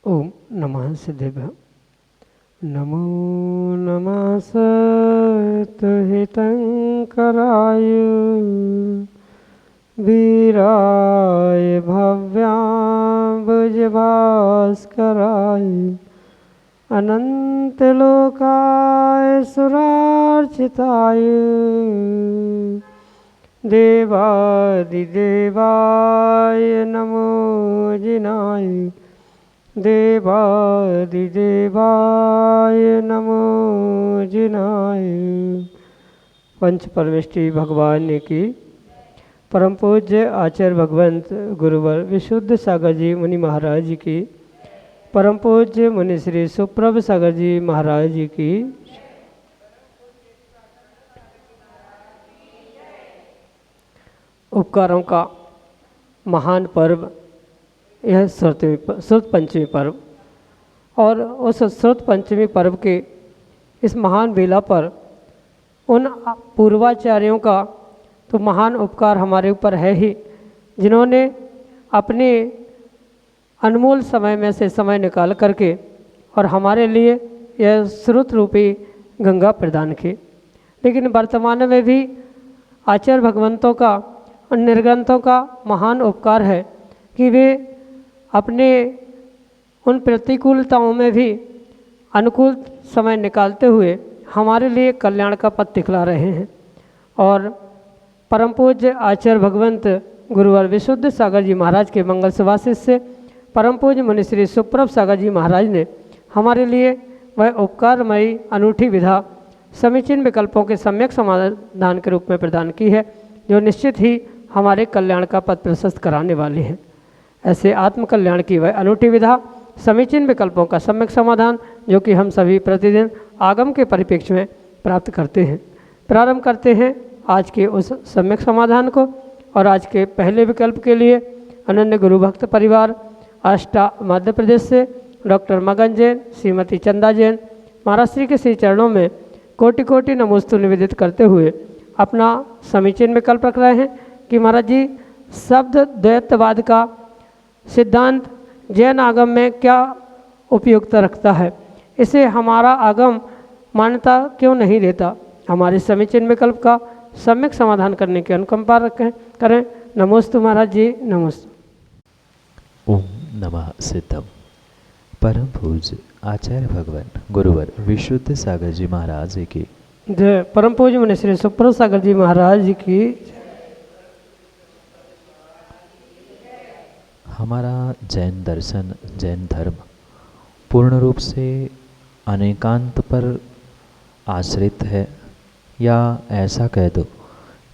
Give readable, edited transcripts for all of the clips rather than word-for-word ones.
ओम नमः सिद्धेभ्य। नमो नमः सत्हितंकराय वीराय भव्याम्बुजभास्कराय अनंतलोकाय सुरार्चिताय देवादिदेवाय नमो जिनाय देवादिदेवाय नमो जिनाय। पंच परमेष्टि भगवान की परम पूज्य आचार्य भगवंत गुरुवर विशुद्ध सागर जी मुनि महाराज जी की, परम पूज्य मुनि श्री सुप्रभ सागर जी महाराज जी की, उपकारों का महान पर्व यह श्रुत पंचमी पर्व, और उस श्रुत पंचमी पर्व के इस महान बेला पर उन पूर्वाचार्यों का तो महान उपकार हमारे ऊपर है ही, जिन्होंने अपने अनमोल समय में से समय निकाल करके और हमारे लिए यह श्रुत रूपी गंगा प्रदान की। लेकिन वर्तमान में भी आचार्य भगवंतों का और निर्गंथों का महान उपकार है कि वे अपने उन प्रतिकूलताओं में भी अनुकूल समय निकालते हुए हमारे लिए कल्याण का पथ दिखला रहे हैं। और परम पूज्य आचार्य भगवंत गुरुवर विशुद्ध सागर जी महाराज के मंगल सुभाषित से परम पूज्य मुनि श्री सुप्रभ सागर जी महाराज ने हमारे लिए वह उपकारमयी अनूठी विधा समीचीन विकल्पों के सम्यक समाधान के रूप में प्रदान की है, जो निश्चित ही हमारे कल्याण का पथ प्रशस्त कराने वाली है। ऐसे आत्म कल्याण की वह अनूठी विधा समीचीन विकल्पों का सम्यक समाधान जो कि हम सभी प्रतिदिन आगम के परिप्रेक्ष्य में प्राप्त करते हैं। प्रारंभ करते हैं आज के उस सम्यक समाधान को। और आज के पहले विकल्प के लिए अनन्य गुरु भक्त परिवार आष्टा मध्य प्रदेश से डॉक्टर मगन जैन, श्रीमती चंदा जैन महाराज श्री के श्री चरणों में कोटि कोटि नमोस्तु निवेदित करते हुए अपना समीचीन विकल्प रख रहे हैं कि महाराज जी शब्द द्वैतवाद का सिद्धांत जैन आगम में क्या उपयुक्त रखता है, इसे हमारा आगम मान्यता क्यों नहीं देता। हमारे समीचीन विकल्प का सम्यक समाधान करने की अनुकंपा करें। नमोस्तु महाराज जी, नमोस्तु। ओम नमः सिद्धम। परम पूज्य आचार्य भगवान गुरुवर विशुद्ध सागर जी महाराज जी की जय। परम पूज्य मुनि श्री सुप्रभ सागर जी महाराज जी की। हमारा जैन दर्शन, जैन धर्म पूर्ण रूप से अनेकांत पर आश्रित है, या ऐसा कह दो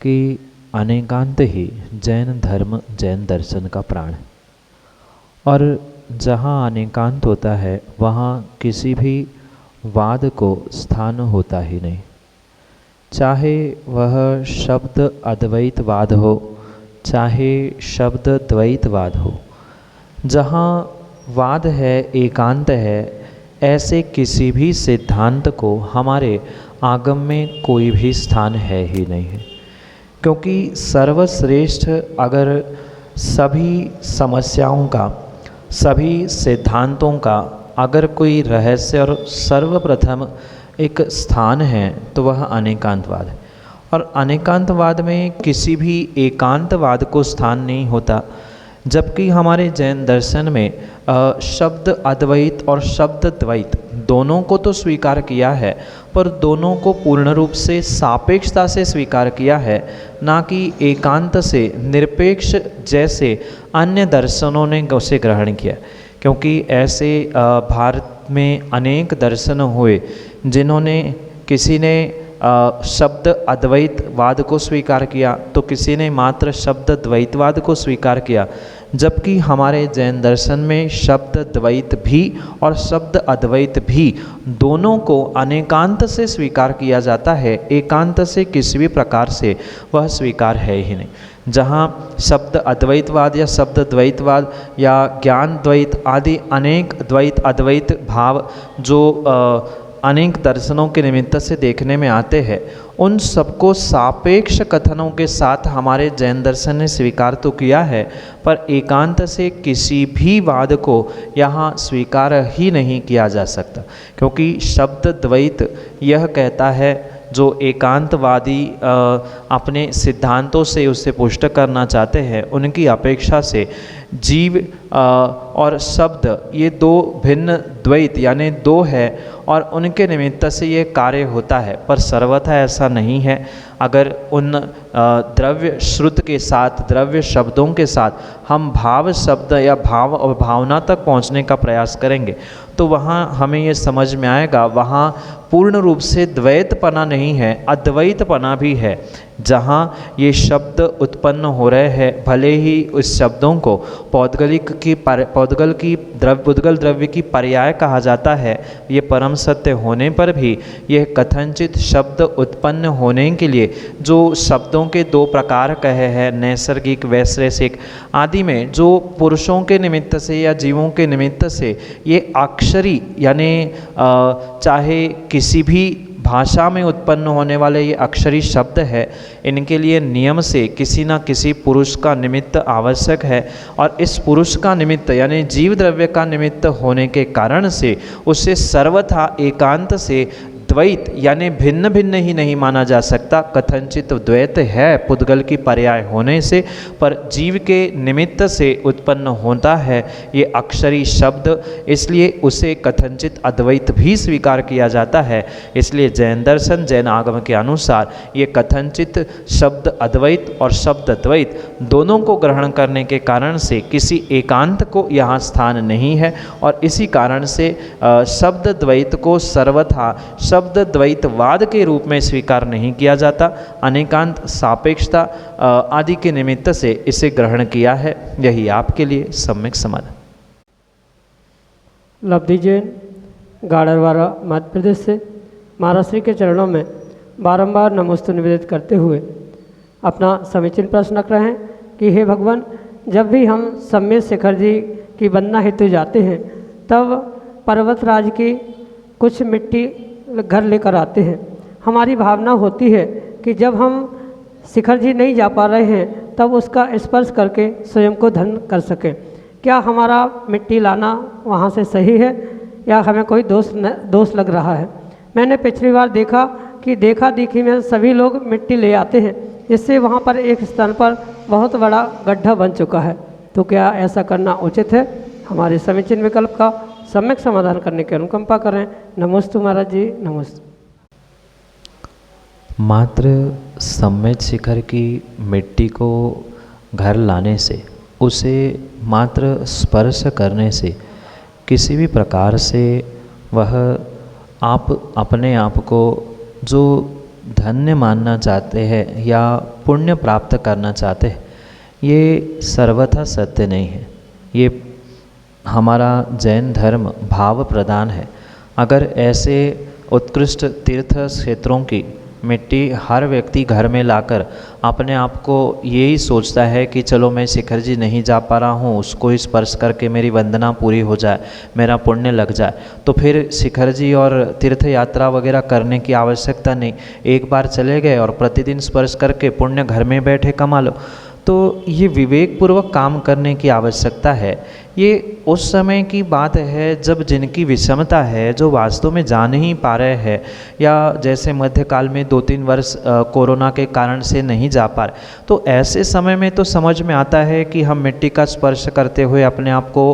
कि अनेकांत ही जैन धर्म, जैन दर्शन का प्राण है। और जहाँ अनेकांत होता है वहाँ किसी भी वाद को स्थान होता ही नहीं, चाहे वह शब्द अद्वैतवाद हो, चाहे शब्द द्वैतवाद हो। जहाँ वाद है, एकांत है, ऐसे किसी भी सिद्धांत को हमारे आगम में कोई भी स्थान है ही नहीं है। क्योंकि सर्वश्रेष्ठ अगर सभी समस्याओं का, सभी सिद्धांतों का अगर कोई रहस्य और सर्वप्रथम एक स्थान है तो वह अनेकांतवाद है। और अनेकांतवाद में किसी भी एकांतवाद को स्थान नहीं होता। जबकि हमारे जैन दर्शन में शब्द अद्वैत और शब्द द्वैत दोनों को तो स्वीकार किया है, पर दोनों को पूर्ण रूप से सापेक्षता से स्वीकार किया है, ना कि एकांत से निरपेक्ष जैसे अन्य दर्शनों ने उसे ग्रहण किया। क्योंकि ऐसे भारत में अनेक दर्शन हुए जिन्होंने, किसी ने शब्द अद्वैतवाद को स्वीकार किया तो किसी ने मात्र शब्द द्वैतवाद को स्वीकार किया, जबकि हमारे जैन दर्शन में शब्द द्वैत भी और शब्द अद्वैत भी दोनों को अनेकांत से स्वीकार किया जाता है, एकांत से किसी भी प्रकार से वह स्वीकार है ही नहीं। जहाँ शब्द अद्वैतवाद या शब्द द्वैतवाद या ज्ञान द्वैत आदि अनेक द्वैत अद्वैत भाव जो अनेक दर्शनों के निमित्त से देखने में आते हैं, उन सबको सापेक्ष कथनों के साथ हमारे जैन दर्शन ने स्वीकार तो किया है, पर एकांत से किसी भी वाद को यहाँ स्वीकार ही नहीं किया जा सकता, क्योंकि शब्द द्वैत यह कहता है, जो एकांतवादी अपने सिद्धांतों से उसे पुष्ट करना चाहते हैं, उनकी अपेक्षा से जीव और शब्द ये दो भिन्न द्वैत यानी दो है और उनके निमित्त से ये कार्य होता है, पर सर्वथा ऐसा नहीं है। अगर उन द्रव्य श्रुत के साथ, द्रव्य शब्दों के साथ हम भाव शब्द या भाव और भावना तक पहुंचने का प्रयास करेंगे तो वहाँ हमें ये समझ में आएगा, वहाँ पूर्ण रूप से द्वैतपना नहीं है, अद्वैतपना भी है। जहाँ ये शब्द उत्पन्न हो रहे हैं, भले ही उस शब्दों को पौद्गल द्रव्य की पर्याय कहा जाता है, ये परम सत्य होने पर भी यह कथनचित शब्द उत्पन्न होने के लिए जो शब्दों के दो प्रकार कहे हैं, नैसर्गिक वैश्लेषिक आदि में, जो पुरुषों के निमित्त से या जीवों के निमित्त से ये अक्षरी यानी चाहे किसी भी भाषा में उत्पन्न होने वाले ये अक्षरी शब्द है, इनके लिए नियम से किसी न किसी पुरुष का निमित्त आवश्यक है, और इस पुरुष का निमित्त यानी जीव द्रव्य का निमित्त होने के कारण से उसे सर्वथा एकांत से द्वैत यानी भिन्न भिन्न ही नहीं माना जा सकता। कथनचित द्वैत है पुद्गल की पर्याय होने से, पर जीव के निमित्त से उत्पन्न होता है ये अक्षरी शब्द, इसलिए उसे कथनचित अद्वैत भी स्वीकार किया जाता है। इसलिए जैन दर्शन, जैन आगम के अनुसार ये कथनचित शब्द अद्वैत और शब्द द्वैत दोनों को ग्रहण करने के कारण से किसी एकांत को यहाँ स्थान नहीं है, और इसी कारण से शब्द द्वैत को सर्वथा शब्द द्वैतवाद के रूप में स्वीकार नहीं किया जाता, अनेकांत सापेक्षता आदि के निमित्त से इसे ग्रहण किया है। यही आपके लिए सम्यक समाधान। लब्धि जैन गाड़रवाड़ा मध्य प्रदेश से महाराज श्री के चरणों में बारंबार नमोस्तु निवेदित करते हुए अपना समीचीन प्रश्न रख रहे हैं कि हे भगवान, जब भी हम सम्यक शिखर जी की वंदना हेतु जाते हैं तब पर्वतराज की कुछ मिट्टी घर लेकर आते हैं। हमारी भावना होती है कि जब हम शिखर जी नहीं जा पा रहे हैं तब उसका स्पर्श करके स्वयं को धन्य कर सकें। क्या हमारा मिट्टी लाना वहाँ से सही है या हमें कोई दोष लग रहा है? मैंने पिछली बार देखा कि देखा देखी में सभी लोग मिट्टी ले आते हैं, जिससे वहाँ पर एक स्थान पर बहुत बड़ा गड्ढा बन चुका है। तो क्या ऐसा करना उचित है? हमारे समीचीन विकल्प का सम्यक समाधान करने की अनुकंपा करें। नमोस्तु महाराज जी, नमोस्तु। मात्र सम्यक शिखर की मिट्टी को घर लाने से, उसे मात्र स्पर्श करने से किसी भी प्रकार से वह आप अपने आप को जो धन्य मानना चाहते हैं या पुण्य प्राप्त करना चाहते हैं, ये सर्वथा सत्य नहीं है। ये हमारा जैन धर्म भाव प्रदान है। अगर ऐसे उत्कृष्ट तीर्थ क्षेत्रों की मिट्टी हर व्यक्ति घर में लाकर अपने आप को यही सोचता है कि चलो मैं शिखर जी नहीं जा पा रहा हूँ, उसको ही स्पर्श करके मेरी वंदना पूरी हो जाए, मेरा पुण्य लग जाए, तो फिर शिखर जी और तीर्थ यात्रा वगैरह करने की आवश्यकता नहीं। एक बार चले गए और प्रतिदिन स्पर्श करके पुण्य घर में बैठे कमा लो। तो ये विवेकपूर्वक काम करने की आवश्यकता है। ये उस समय की बात है जब जिनकी विषमता है, जो वास्तव में जा नहीं पा रहे हैं, या जैसे मध्यकाल में 2-3 वर्ष कोरोना के कारण से नहीं जा पा रहे, तो ऐसे समय में तो समझ में आता है कि हम मिट्टी का स्पर्श करते हुए अपने आप को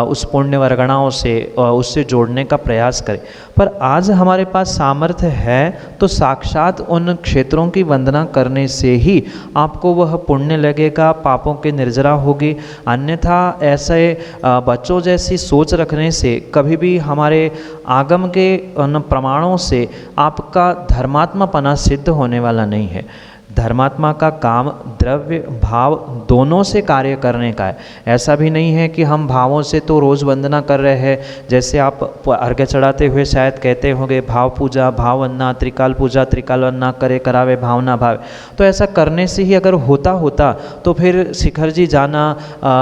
उस पुण्य वर्गणाओं से उससे जोड़ने का प्रयास करें। पर आज हमारे पास सामर्थ्य है तो साक्षात उन क्षेत्रों की वंदना करने से ही आपको वह पुण्य लगेगा, पापों की निर्जरा होगी। अन्यथा ऐसे बच्चों जैसी सोच रखने से कभी भी हमारे आगम के उन प्रमाणों से आपका धर्मात्मापना सिद्ध होने वाला नहीं है। धर्मात्मा का काम द्रव्य भाव दोनों से कार्य करने का है। ऐसा भी नहीं है कि हम भावों से तो रोज़ वंदना कर रहे हैं। जैसे आप अर्घ्य चढ़ाते हुए शायद कहते होंगे भाव पूजा भावन्ना, त्रिकाल पूजा त्रिकाल वन्ना, करे करावे भावना भावे। तो ऐसा करने से ही अगर होता तो फिर शिखर जी जाना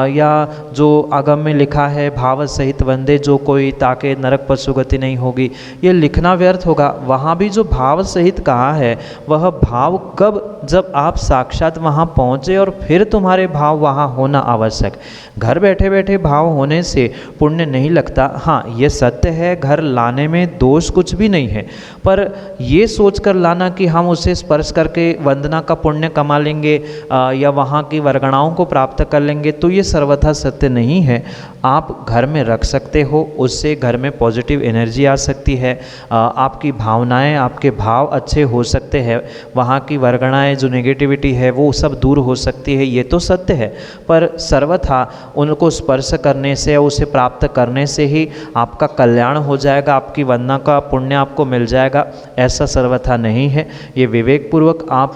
या जो आगम में लिखा है भाव सहित वंदे जो कोई ताके नरक पर सुगति नहीं होगी, ये लिखना व्यर्थ होगा। वहाँ भी जो भाव सहित कहा है वह भाव कब, जब आप साक्षात वहाँ पहुँचे और फिर तुम्हारे भाव वहाँ होना आवश्यक। घर बैठे बैठे भाव होने से पुण्य नहीं लगता। हाँ, ये सत्य है, घर लाने में दोष कुछ भी नहीं है, पर ये सोच कर लाना कि हम उसे स्पर्श करके वंदना का पुण्य कमा लेंगे या वहाँ की वर्गणाओं को प्राप्त कर लेंगे, तो ये सर्वथा सत्य नहीं है। आप घर में रख सकते हो, उससे घर में पॉजिटिव एनर्जी आ सकती है, आपकी भावनाएं, आपके भाव अच्छे हो सकते हैं, वहाँ की वर्गणाएं जो नेगेटिविटी है वो सब दूर हो सकती है, ये तो सत्य है। पर सर्वथा उनको स्पर्श करने से या उसे प्राप्त करने से ही आपका कल्याण हो जाएगा, आपकी वंदना का पुण्य आपको मिल जाएगा, ऐसा सर्वथा नहीं है। ये विवेकपूर्वक आप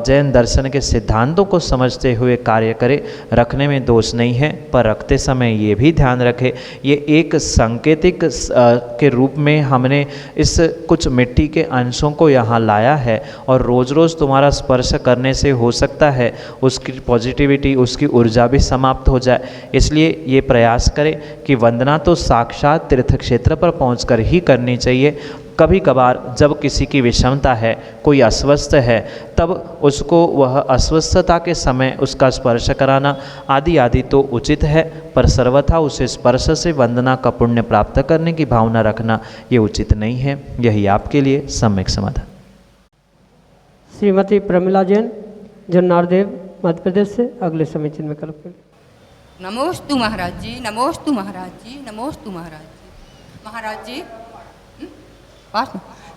जैन दर्शन के सिद्धांतों को समझते हुए कार्य करें। रखने में दोष नहीं है, पर रखते समय ये भी ध्यान रखें, ये एक सांकेतिक के रूप में हमने इस कुछ मिट्टी के अंशों को यहाँ लाया है और रोज़ रोज़ तुम्हारा स्पर्श करने से हो सकता है उसकी पॉजिटिविटी, उसकी ऊर्जा भी समाप्त हो जाए। इसलिए ये प्रयास करें कि वंदना तो साक्षात तीर्थ क्षेत्र पर पहुंचकर ही करनी चाहिए। कभी कभार जब किसी की विषमता है, कोई अस्वस्थ है, तब उसको वह अस्वस्थता के समय उसका स्पर्श कराना आदि आदि तो उचित है, पर सर्वथा उसे स्पर्श से वंदना का पुण्य प्राप्त करने की भावना रखना ये उचित नहीं है। यही आपके लिए सम्यक समाधान। श्रीमती प्रमिला जैन, जन्नारदेव, मध्य प्रदेश से अगले समीचीन में कल्प। नमोस्तु महाराज जी, नमोस्तु महाराज जी, नमोस्तु महाराज जी। महाराज जी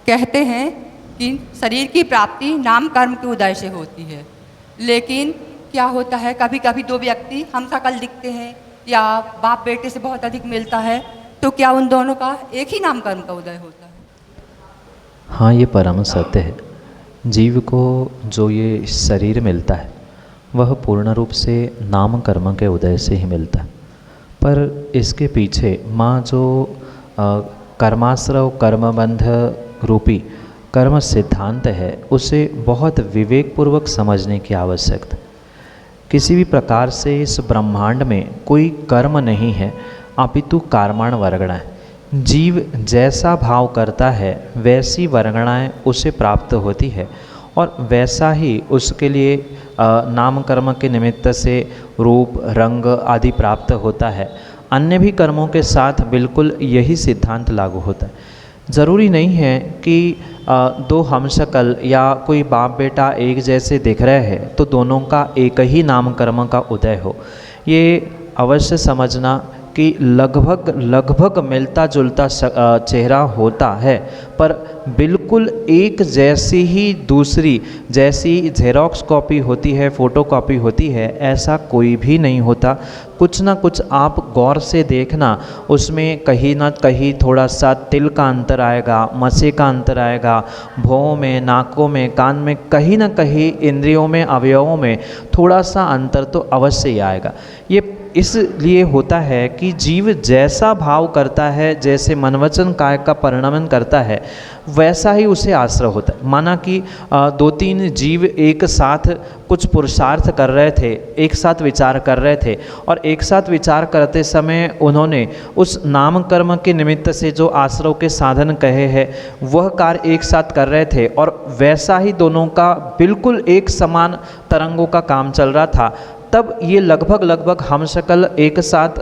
कहते हैं कि शरीर की प्राप्ति नाम कर्म के उदय से होती है, लेकिन क्या होता है कभी कभी दो व्यक्ति हम शकल दिखते हैं या बाप बेटे से बहुत अधिक मिलता है, तो क्या उन दोनों का एक ही नाम कर्म का उदय होता है? हाँ, ये परम सत्य है। जीव को जो ये शरीर मिलता है वह पूर्ण रूप से नाम कर्म के उदय से ही मिलता है, पर इसके पीछे माँ जो कर्माश्रव कर्मबंध रूपी कर्म सिद्धांत है उसे बहुत विवेकपूर्वक समझने की आवश्यकता। किसी भी प्रकार से इस ब्रह्मांड में कोई कर्म नहीं है, अपितु कर्माण वर्गणाएं। जीव जैसा भाव करता है वैसी वर्गणाएं उसे प्राप्त होती है और वैसा ही उसके लिए नाम कर्म के निमित्त से रूप रंग आदि प्राप्त होता है। अन्य भी कर्मों के साथ बिल्कुल यही सिद्धांत लागू होता है। ज़रूरी नहीं है कि दो हमशक्ल या कोई बाप बेटा एक जैसे दिख रहे हैं तो दोनों का एक ही नाम कर्म का उदय हो। ये अवश्य समझना कि लगभग मिलता जुलता चेहरा होता है, पर बिल्कुल एक जैसी ही दूसरी जैसी जेरोक्स कॉपी होती है, फ़ोटो कॉपी होती है, ऐसा कोई भी नहीं होता। कुछ ना कुछ आप गौर से देखना, उसमें कहीं ना कहीं थोड़ा सा तिल का अंतर आएगा, मसे का अंतर आएगा, भौं में, नाकों में, कान में, कहीं ना कहीं इंद्रियों में, अवयवों में थोड़ा सा अंतर तो अवश्य ही आएगा। ये इसलिए होता है कि जीव जैसा भाव करता है, जैसे मनवचन काय का परिणमन करता है, वैसा ही उसे आश्रय होता है। माना कि दो तीन जीव एक साथ कुछ पुरुषार्थ कर रहे थे, एक साथ विचार कर रहे थे, और एक साथ विचार करते समय उन्होंने उस नाम कर्म के निमित्त से जो आश्रय के साधन कहे हैं वह कार्य एक साथ कर रहे थे, और वैसा ही दोनों का बिल्कुल एक समान तरंगों का काम चल रहा था। तब ये लगभग हम शकल एक साथ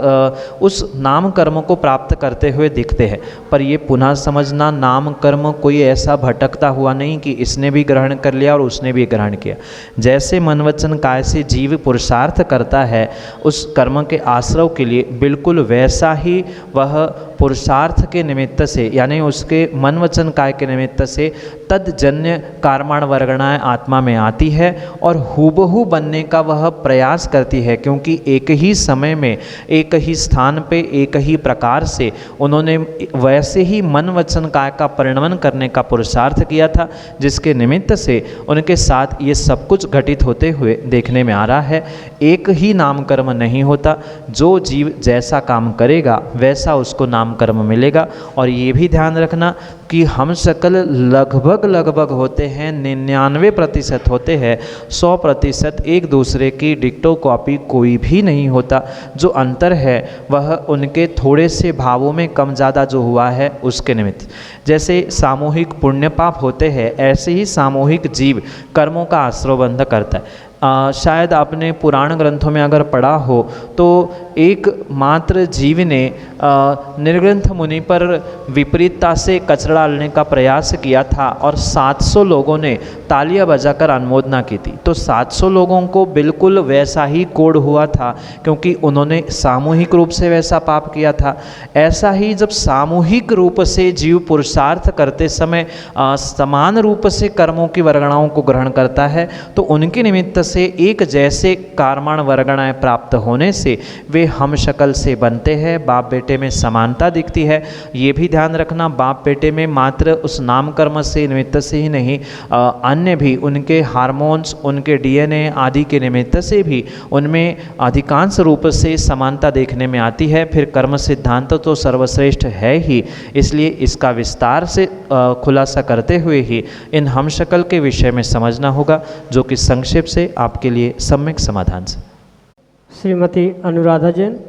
उस नाम कर्म को प्राप्त करते हुए दिखते हैं। पर ये पुनः समझना, नाम कर्म कोई ऐसा भटकता हुआ नहीं कि इसने भी ग्रहण कर लिया और उसने भी ग्रहण किया। जैसे मनवचन काय से जीव पुरुषार्थ करता है उस कर्म के आश्रय के लिए, बिल्कुल वैसा ही वह पुरुषार्थ के निमित्त से यानी उसके मन वचन काय के निमित्त से तद्जन्य कार्माण वर्गणाएँ आत्मा में आती है और हूबहू बनने का वह प्रयास करती है, क्योंकि एक ही समय में एक ही स्थान पे एक ही प्रकार से उन्होंने वैसे ही मन वचन काय का परिणमन करने का पुरुषार्थ किया था, जिसके निमित्त से उनके साथ ये सब कुछ घटित होते हुए देखने में आ रहा है। एक ही नाम कर्म नहीं होता, जो जीव जैसा काम करेगा वैसा उसको नाम कर्म मिलेगा। और ये भी ध्यान रखना कि हम सकल लगभग होते हैं 99% होते हैं, 100% एक दूसरे की डिक्टो कॉपी कोई भी नहीं होता। जो अंतर है वह उनके थोड़े से भावों में कम ज़्यादा जो हुआ है उसके निमित्त। जैसे सामूहिक पुण्य पाप होते हैं, ऐसे ही सामूहिक जीव कर्मों का आश्रयबंध करता है। शायद आपने पुराण ग्रंथों में अगर पढ़ा हो तो एक मात्र जीव ने निर्ग्रंथ मुनि पर विपरीतता से कचरा डालने का प्रयास किया था और 700 लोगों ने तालियां बजाकर अनुमोदना की थी। तो 700 लोगों को बिल्कुल वैसा ही कोड हुआ था, क्योंकि उन्होंने सामूहिक रूप से वैसा पाप किया था। ऐसा ही जब सामूहिक रूप से जीव पुरुषार्थ करते समय समान रूप से कर्मों की वर्गणाओं को ग्रहण करता है, तो उनके निमित्त से एक जैसे कार्माण वर्गणाएं प्राप्त होने से वे हम शक्ल से बनते हैं। बाप बेटे में समानता दिखती है। ये भी ध्यान रखना, बाप बेटे में मात्र उस नाम कर्म से निमित्त से ही नहीं, अन्य भी उनके हार्मोन्स, उनके डीएनए आदि के निमित्त से भी उनमें अधिकांश रूप से समानता देखने में आती है। फिर कर्म सिद्धांत तो सर्वश्रेष्ठ है ही, इसलिए इसका विस्तार से खुलासा करते हुए ही इन हम शक्ल के विषय में समझना होगा, जो कि संक्षेप से आपके लिए सम्यक समाधान से। श्रीमती अनुराधा जैन,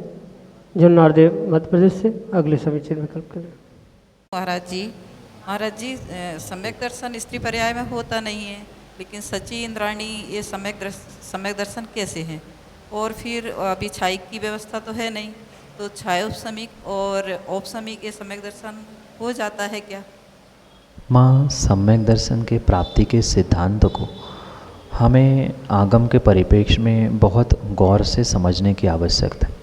जो नारदेव मध्य प्रदेश से, अगले समीचीन विकल्प करें। महाराज जी सम्यक दर्शन स्त्री पर्याय में होता नहीं है, लेकिन सची इंद्राणी ये सम्यक दर्शन कैसे हैं? और फिर अभी छाई की व्यवस्था तो है नहीं, तो छायोपशमिक और औपशमिक ये सम्यक दर्शन हो जाता है क्या? माँ, सम्यक दर्शन के प्राप्ति के सिद्धांत को हमें आगम के परिप्रेक्ष्य में बहुत गौर से समझने की आवश्यकता है।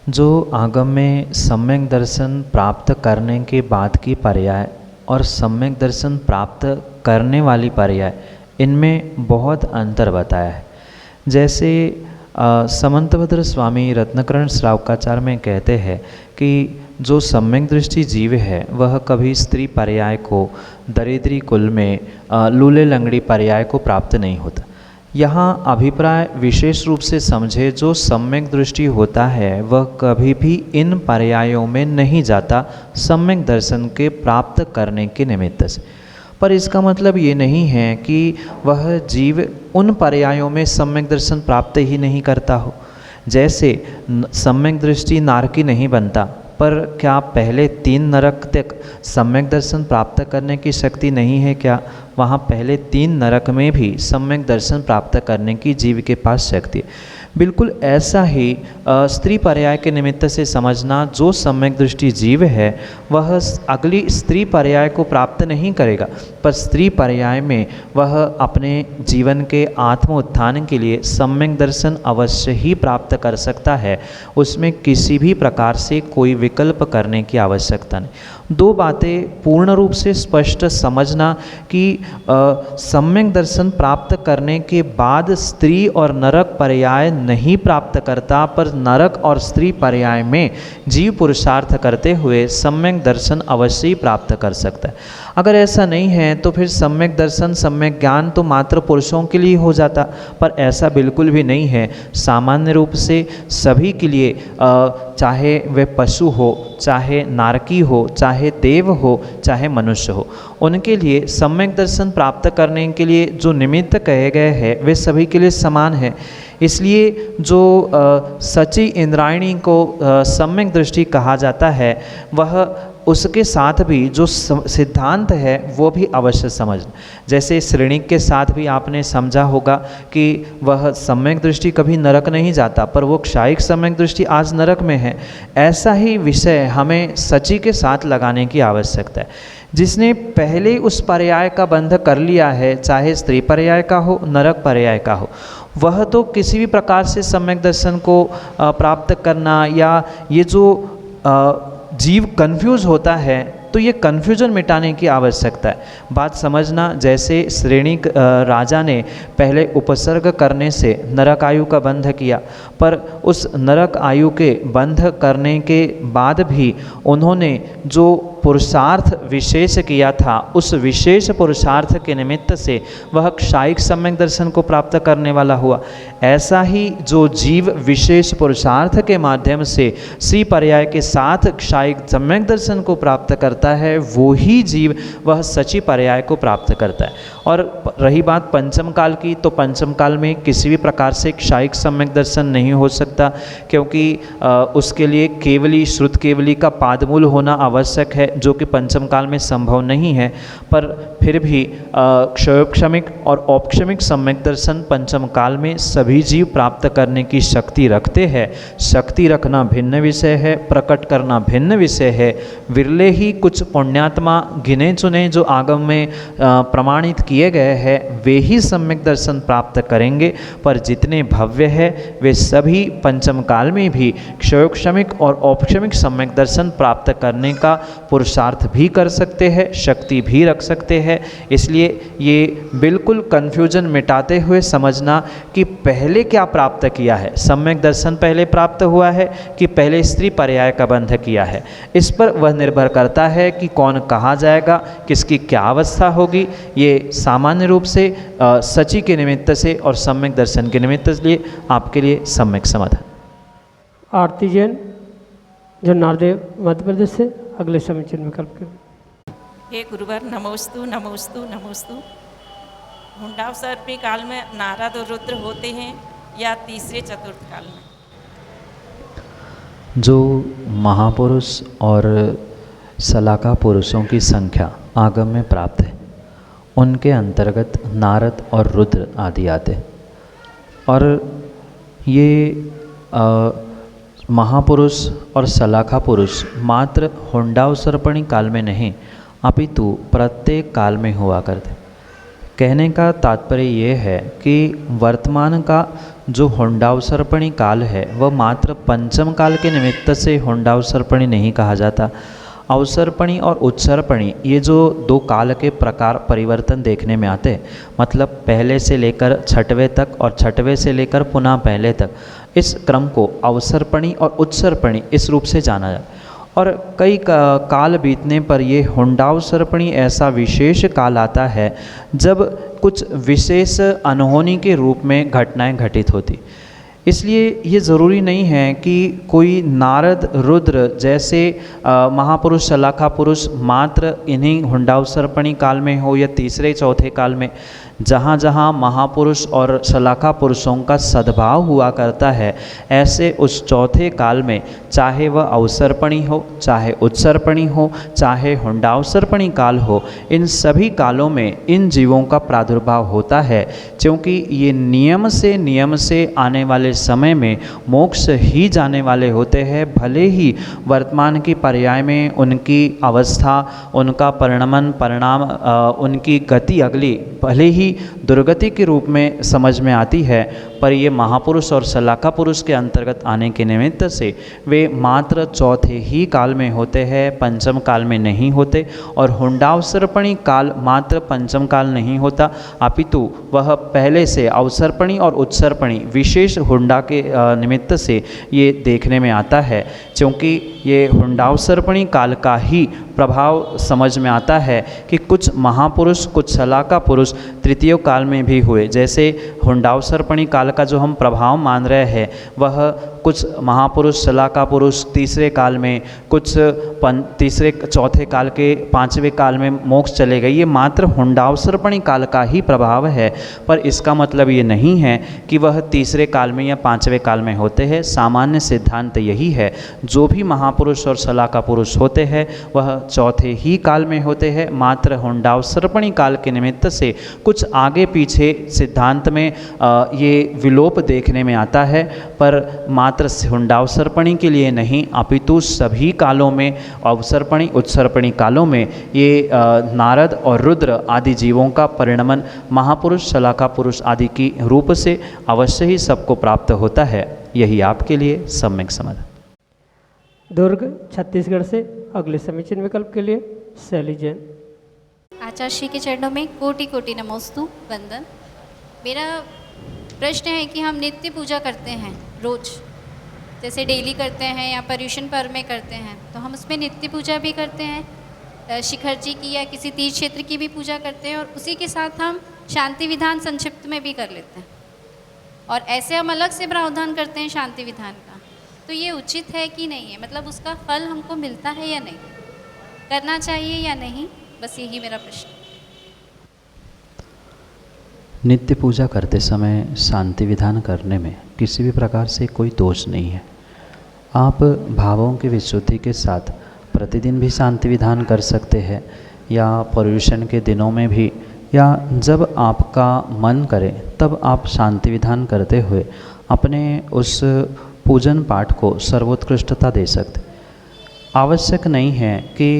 जो आगम में सम्यक दर्शन प्राप्त करने के बाद की पर्याय और सम्यक दर्शन प्राप्त करने वाली पर्याय, इनमें बहुत अंतर बताया है। जैसे समंतभद्र स्वामी रत्नकरण श्रावकाचार्य में कहते हैं कि जो सम्यक दृष्टि जीव है वह कभी स्त्री पर्याय को, दरिद्री कुल में लूले लंगड़ी पर्याय को प्राप्त नहीं होता। यहाँ अभिप्राय विशेष रूप से समझे, जो सम्यक दृष्टि होता है वह कभी भी इन पर्यायों में नहीं जाता सम्यक दर्शन के प्राप्त करने के निमित्त से। पर इसका मतलब ये नहीं है कि वह जीव उन पर्यायों में सम्यक दर्शन प्राप्त ही नहीं करता हो। जैसे सम्यक दृष्टि नारकी नहीं बनता, पर क्या पहले 3 नरक तक सम्यक दर्शन प्राप्त करने की शक्ति नहीं है क्या? वहाँ पहले 3 नरक में भी सम्यक दर्शन प्राप्त करने की जीव के पास शक्ति है। बिल्कुल ऐसा ही स्त्री पर्याय के निमित्त से समझना, जो सम्यक दृष्टि जीव है वह अगली स्त्री पर्याय को प्राप्त नहीं करेगा, पर स्त्री पर्याय में वह अपने जीवन के आत्म उत्थान के लिए सम्यक दर्शन अवश्य ही प्राप्त कर सकता है। उसमें किसी भी प्रकार से कोई विकल्प करने की आवश्यकता नहीं। 2 बातें पूर्ण रूप से स्पष्ट समझना कि सम्यक दर्शन प्राप्त करने के बाद स्त्री और नरक पर्याय नहीं प्राप्त करता, पर नरक और स्त्री पर्याय में जीव पुरुषार्थ करते हुए सम्यक दर्शन अवश्य ही प्राप्त कर सकता है। अगर ऐसा नहीं है तो फिर सम्यक दर्शन, सम्यक ज्ञान तो मात्र पुरुषों के लिए हो जाता, पर ऐसा बिल्कुल भी नहीं है। सामान्य रूप से सभी के लिए, चाहे वे पशु हो, चाहे नारकी हो, चाहे देव हो, चाहे मनुष्य हो, उनके लिए सम्यक दर्शन प्राप्त करने के लिए जो निमित्त कहे गए हैं वे सभी के लिए समान है। इसलिए जो सची इंद्रायणी को सम्यक दृष्टि कहा जाता है, वह उसके साथ भी जो सिद्धांत है वो भी अवश्य समझना। जैसे श्रेणिक के साथ भी आपने समझा होगा कि वह सम्यक दृष्टि कभी नरक नहीं जाता, पर वो क्षायिक सम्यक दृष्टि आज नरक में है। ऐसा ही विषय हमें सची के साथ लगाने की आवश्यकता है। जिसने पहले उस पर्याय का बंध कर लिया है, चाहे स्त्री पर्याय का हो, नरक पर्याय का हो, वह तो किसी भी प्रकार से सम्यक दर्शन को प्राप्त करना, या ये जो जीव कंफ्यूज होता है तो ये कन्फ्यूजन मिटाने की आवश्यकता है। बात समझना, जैसे श्रेणी राजा ने पहले उपसर्ग करने से नरक आयु का बंध किया, पर उस नरक आयु के बंध करने के बाद भी उन्होंने जो पुरुषार्थ विशेष किया था, उस विशेष पुरुषार्थ के निमित्त से वह क्षायिक सम्यक दर्शन को प्राप्त करने वाला हुआ। ऐसा ही जो जीव विशेष पुरुषार्थ के माध्यम से श्री पर्याय के साथ क्षायिक सम्यक दर्शन को प्राप्त करता है, वो ही जीव वह सची पर्याय को प्राप्त करता है। और रही बात पंचम काल की, तो पंचम काल में किसी भी प्रकार से क्षायिक सम्यक दर्शन नहीं हो सकता, क्योंकि उसके लिए केवली श्रुत केवली का पादमूल होना आवश्यक है, जो कि पंचम काल में संभव नहीं है। पर फिर भी क्षयोक्षमिक और औपक्षमिक सम्यक दर्शन पंचम काल में सभी जीव प्राप्त करने की शक्ति रखते हैं। शक्ति रखना भिन्न विषय है, प्रकट करना भिन्न विषय है। विरले ही कुछ पुण्यात्मा गिने चुने जो आगम में प्रमाणित किए गए हैं, वे ही सम्यक दर्शन प्राप्त करेंगे। पर जितने भव्य है वे सभी पंचम काल में भी क्षयोक्षमिक और औपक्षमिक सम्यक दर्शन प्राप्त करने का पुरुषार्थ भी कर सकते हैं, शक्ति भी रख सकते हैं। इसलिए ये बिल्कुल कन्फ्यूजन मिटाते हुए समझना कि पहले क्या प्राप्त किया है, सम्यक दर्शन पहले प्राप्त हुआ है कि पहले स्त्री पर्याय का बंध किया है, इस पर वह निर्भर करता है कि कौन कहा जाएगा, किसकी क्या अवस्था होगी। ये सामान्य रूप से सची के निमित्त से और सम्यक दर्शन के निमित्त से आपके लिए सम्यक समाधान। आरती जैन जो नारदेव मध्य प्रदेश से, अगले समय चिन्ह विकल्प करें। हे गुरुवर, नमोस्तु नमोस्तु नमोस्तु। हुंडावसर्पी काल में नारद और रुद्र होते हैं या तीसरे चतुर्थ काल में? जो महापुरुष और सलाका पुरुषों की संख्या आगम में प्राप्त है, उनके अंतर्गत नारद और रुद्र आदि आते। और ये महापुरुष और सलाखा पुरुष मात्र हुंडावसर्पणी काल में नहीं, अपितु प्रत्येक काल में हुआ करते। कहने का तात्पर्य ये है कि वर्तमान का जो हुंडावसर्पणी काल है वह मात्र पंचम काल के निमित्त से हुंडावसर्पणी नहीं कहा जाता। अवसर्पणी और उत्सर्पणी, ये जो दो काल के प्रकार परिवर्तन देखने में आते हैं, मतलब पहले से लेकर छठवें तक और छठवें से लेकर पुनः पहले तक, इस क्रम को अवसर्पणी और उत्सर्पणी इस रूप से जाना जाए। और कई काल बीतने पर ये हुंडावसर्पणी ऐसा विशेष काल आता है जब कुछ विशेष अनहोनी के रूप में घटनाएं घटित होती। इसलिए ये ज़रूरी नहीं है कि कोई नारद रुद्र जैसे महापुरुष सलाखा पुरुष मात्र इन्हीं हुंडावसर्पणी काल में हो या तीसरे चौथे काल में। जहाँ जहाँ महापुरुष और सलाखा पुरुषों का सद्भाव हुआ करता है, ऐसे उस चौथे काल में चाहे वह अवसर्पणी हो, चाहे उत्सर्पणी हो, चाहे हुंडावसर्पणी काल हो, इन सभी कालों में इन जीवों का प्रादुर्भाव होता है, क्योंकि ये नियम से आने वाले समय में मोक्ष ही जाने वाले होते हैं। भले ही वर्तमान की पर्याय में उनकी अवस्था, उनका परिणाम, उनकी गति अगली भले ही दुर्गति के रूप में समझ में आती है, पर ये महापुरुष और सलाखा पुरुष के अंतर्गत आने के निमित्त से वे मात्र चौथे ही काल में होते हैं, पंचम काल में नहीं होते। और हुंडावसर्पणी काल मात्र पंचम काल नहीं होता, अपितु वह पहले से अवसर्पणी और उत्सर्पणी विशेष हुंडा के निमित्त से ये देखने में आता है, क्योंकि ये हुंडावसर्पणी काल का ही प्रभाव समझ में आता है कि कुछ महापुरुष, कुछ सलाका पुरुष तृतीय काल में भी हुए। जैसे हुंडावसर्पणी काल का जो हम प्रभाव मान रहे हैं, वह कुछ महापुरुष सलाका पुरुष तीसरे काल में, कुछ तीसरे चौथे काल के पांचवें काल में मोक्ष चले गए। ये मात्र हुंडावसर्पणी काल का ही प्रभाव है, पर इसका मतलब ये नहीं है कि वह तीसरे काल में या पांचवें काल में होते हैं। सामान्य सिद्धांत यही है, जो भी महापुरुष और सलाका पुरुष होते हैं वह चौथे ही काल में होते हैं। मात्र हुंडावसर्पणी काल के निमित्त से कुछ आगे पीछे सिद्धांत में ये विलोप देखने में आता है, पर मात्र हुंडावसर्पणी के लिए नहीं, अपितु सभी कालों में, अवसर्पणी उत्सर्पणी कालों में ये नारद और रुद्र आदि जीवों का परिणमन महापुरुष सलाका पुरुष आदि की रूप से अवश्य ही सबको प्राप्त होता है। यही आपके लिए सम्यक समाधान। दुर्ग छत्तीसगढ़ से अगले समीचीन विकल्प के लिए शैली जैन। आचार्य श्री के चरणों में कोटि कोटि नमोस्तु वंदन। मेरा प्रश्न है कि हम नित्य पूजा करते हैं रोज, जैसे डेली करते हैं या पर्युषण पर्व में करते हैं, तो हम उसमें नित्य पूजा भी करते हैं शिखर जी की या किसी तीर्थ क्षेत्र की भी पूजा करते हैं, और उसी के साथ हम शांति विधान संक्षिप्त में भी कर लेते हैं, और ऐसे हम अलग से प्रावधान करते हैं शांति विधान का। तो ये उचित है कि नहीं है, मतलब उसका फल हमको मिलता है या नहीं, करना चाहिए या नहीं, बस यही मेरा प्रश्न। नित्य पूजा करते समय शांति विधान करने में किसी भी प्रकार से कोई दोष नहीं है। आप भावों की विशुद्धि के साथ प्रतिदिन भी शांति विधान कर सकते हैं, या पर्युषण के दिनों में भी, या जब आपका मन करे तब आप शांति विधान करते हुए अपने उस पूजन पाठ को सर्वोत्कृष्टता दे सकते। आवश्यक नहीं है कि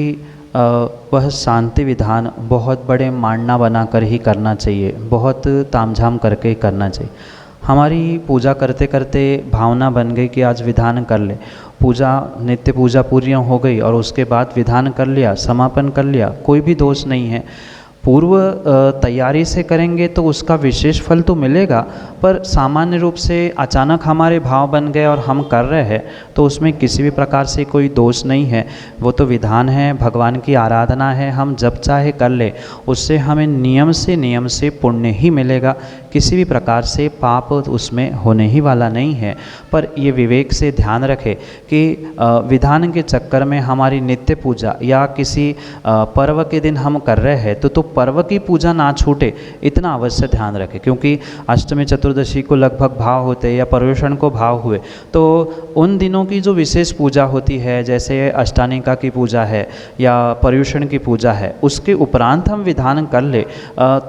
वह शांति विधान बहुत बड़े मांडना बनाकर ही करना चाहिए, बहुत तामझाम करके ही करना चाहिए। हमारी पूजा करते करते भावना बन गई कि आज विधान कर ले, पूजा नित्य पूजा पूरी हो गई और उसके बाद विधान कर लिया, समापन कर लिया, कोई भी दोष नहीं है। पूर्व तैयारी से करेंगे तो उसका विशेष फल तो मिलेगा, पर सामान्य रूप से अचानक हमारे भाव बन गए और हम कर रहे हैं तो उसमें किसी भी प्रकार से कोई दोष नहीं है। वो तो विधान है, भगवान की आराधना है, हम जब चाहे कर ले, उससे हमें नियम से पुण्य ही मिलेगा, किसी भी प्रकार से पाप उसमें होने ही वाला नहीं है। पर ये विवेक से ध्यान रखें कि विधान के चक्कर में हमारी नित्य पूजा या किसी पर्व के दिन हम कर रहे हैं तो पर्व की पूजा ना छूटे, इतना अवश्य ध्यान रखें। क्योंकि अष्टमी चतुर्दशी को लगभग भाव होते या पर्युषण को भाव हुए, तो उन दिनों की जो विशेष पूजा होती है, जैसे अष्टानिका की पूजा है या पर्युषण की पूजा है, उसके उपरांत हम विधान कर ले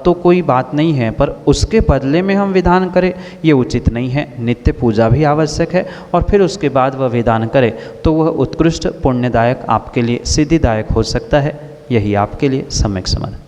तो कोई बात नहीं है, पर उसके बदले में हम विधान करें ये उचित नहीं है। नित्य पूजा भी आवश्यक है और फिर उसके बाद वह विधान करे तो वह उत्कृष्ट पुण्यदायक आपके लिए सिद्धिदायक हो सकता है। यही आपके लिए सम्यक समाधान।